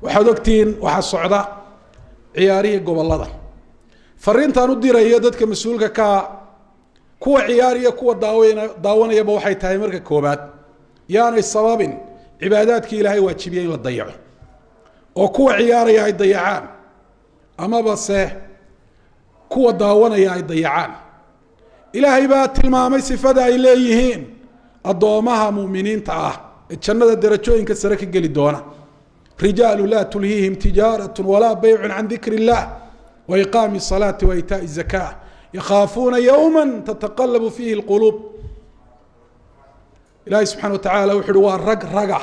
waxaad ogtiin waxa socda ciyaarihi gobolada fariintan u diray dadka mas'uulka ka kuwa ciyaariya kuwa daawanayaba waxay tahay marka koobaad yaanay sababin cibaadaadkii ilaahay waajibiyay in la dayaco oo kuwa ciyaaraya ay dayacaan ama base kuwa daawanaya ay dayacaan ilaahay baa tilmaamay sifada ay leeyihiin adoomaha muuminiinta ah ee jannada darajooyinka sare ka gali doona رجال لا تلهيهم تجارة ولا بيع عن ذكر الله وإقام الصلاة وإيتاء الزكاة يخافون يوما تتقلب فيه القلوب إلهي سبحانه وتعالى وحدوا رقع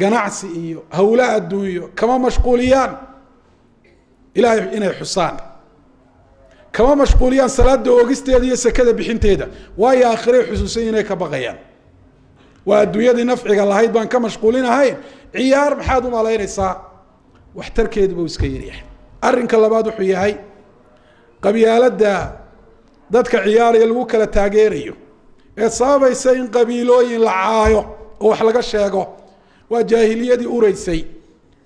قناعسي هؤلاء الدوية كما مشغوليان إلهي إنه حسان كما مشغوليان صلاة دوغستي هذه سكدة بحنتيدا وهي آخرين حسوسين كبغيان وأدوية نفعك الله هيد بان كمشغولين هاي عيار محادو مالينيسا waxtarkeedu buu iska yiriyahay arinka labaad wuxuu yahay qabiilada dadka ciyaaraya lagu kala taageerayo ee sababaysa in qabiilooyin la caayo oo wax laga sheego waa jaahiliyadii ureysay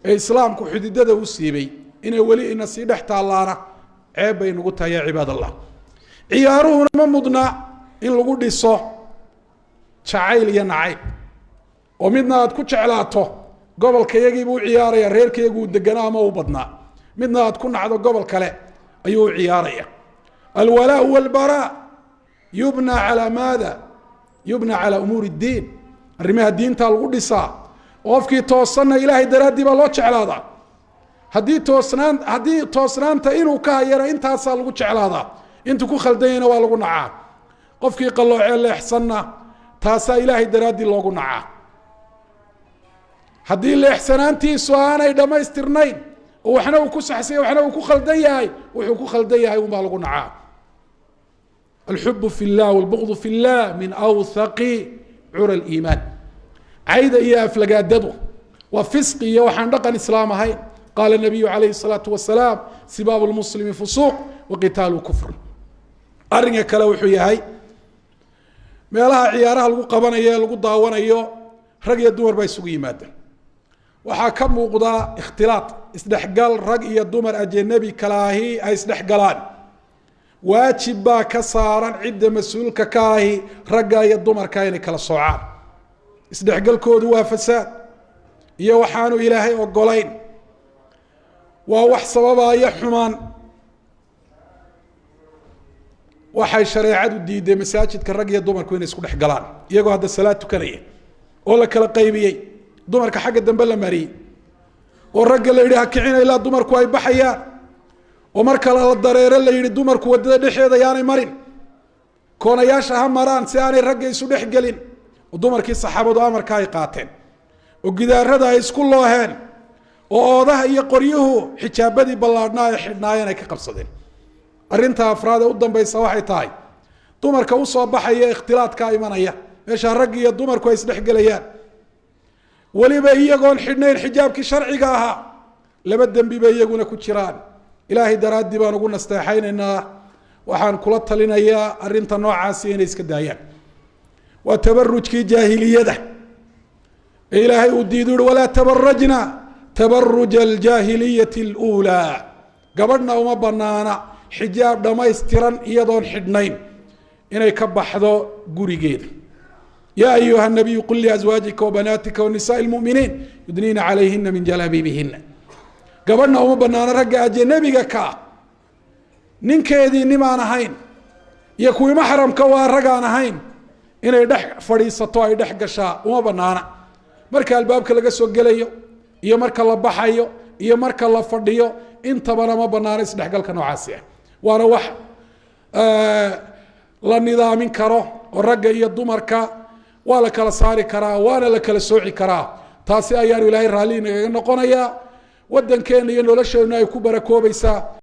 ee islaamku xididada u siibay inay wali ina si dhex taalaana ceeb bay nagu tahay cibaadallah ciyaaruhuna ma mudna in lagu dhiso jacayl iyo nacayb oo midna aad ku jeclaato gobolkayagii buu ciyaaraya reerkaygu deganaa ama u badnaa midna aad ku nacdo gobol kale ayuu ciyaaraya alwalaa walbaraa yubna ala maada yubna ala umuur الdiin arrimaha diinta lagu dhisaa qofkii toosanna ilaahay daraadii baa loo jeclaadaa haddii toosnaanta inuu ka hayana intaasaa lagu jeclaadaa intuu ku khaldanyana waa lagu nacaa qofkii qalloocee leexsanna taasaa ilaahay daraadii loogu nacaa haddii leexsanaantiisu aanay dhammaystirnayn oo waxna uu ku saxsay waxna uu ku khaldan yahay wuxuu ku khaldan yahay uma lagu nacaa الحب في الله والبغض في الله من أوثق عرى الإيمان عيد إياه أفلقادده وفسق إياه وحندقا إسلام هاي قال النبي عليه الصلاة والسلام سباب المسلم فسوق وقتال كفر أرنك كلاو حياي ما لها عيارها لقو قبانيا لقو داوانيا رقي الدمر بايسوقي مادا waxaa ka muuqda ikhtilaat isdhexgal rag iyo dumar ajnabi kalaahi ay isdhexgalaan waajib baa ka saaran cidda mas'uulka ka ahi ragga iyo dumarka inay kala soocaan isdhexgalkoodu waa fasaad iyo waxaanu ilaahay ogolayn waa wax sababaya xumaan waxay shareecadu diiday masaajidka rag iyo dumarku inay isku dhexgalaan iyagoo hadda salaad tukanaya oo la kala qaybiyay dumarka xagga dambe la mariyay oo ragga la yiraahdo kicina ilaa dumarku ay baxayaan oo marka la dareero la yiri dumarku wadada dhexeeda yaanay marin koonayaasha ha maraan si aanay ragga isu dhex galin oo dumarkii saxaabadu amarka ay qaateen oo gidaarada ay isku looheen oo oodaha iyo qoryuhu xijaabadii ballaadhnaa ay xidhnaayeen ay ka qabsadeen arinta afraad ee u dambaysa waxay tahay dumarka u soo baxaya ikhtilaadka imanaya meesha rag iyo dumarku ay isdhex galayaan waliba iyagoon xidhnayn xijaabkii sharciga ahaa laba dambi bay iyaguna ku jiraan ilaahay daraadii baan ugu nasteexaynaynaa waxaan kula talinayaa arinta noocaasi inay iska daayaan waa tabarrujkii jaahiliyada ee ilaahay uu diiday walaa tabarrajna tabarruj aljaahiliyati alulaa gabadhna uma banaana xijaab dhamaystiran iyadoon xidhnayn inay ka baxdo gurigeeda يا أيها النبي قل لأزواجك وبناتك ونساء المؤمنين يدنين عليهن من جلابيبهن قبلنا أم بنانا رجع أجنبي كا ننكيدي نمان هين يكوي محرم كوا رجعنا هين إن يدح فريسة طاي يدح قشاء أم بنانا مركا الباب كلا جسوا جليو يا مركا الله بحيو يا مركا الله فرديو أنت بنا ما بنانا يسدح قال كانوا عاسية وأنا واحد لا نظام كره ورجع يدو مركا ولا كلا صاري كرا ولا كلا سوعي كرا تاسي أيار ولاي رالين نقونا يا ودن كان ينولش إنه يكون بركوبيسا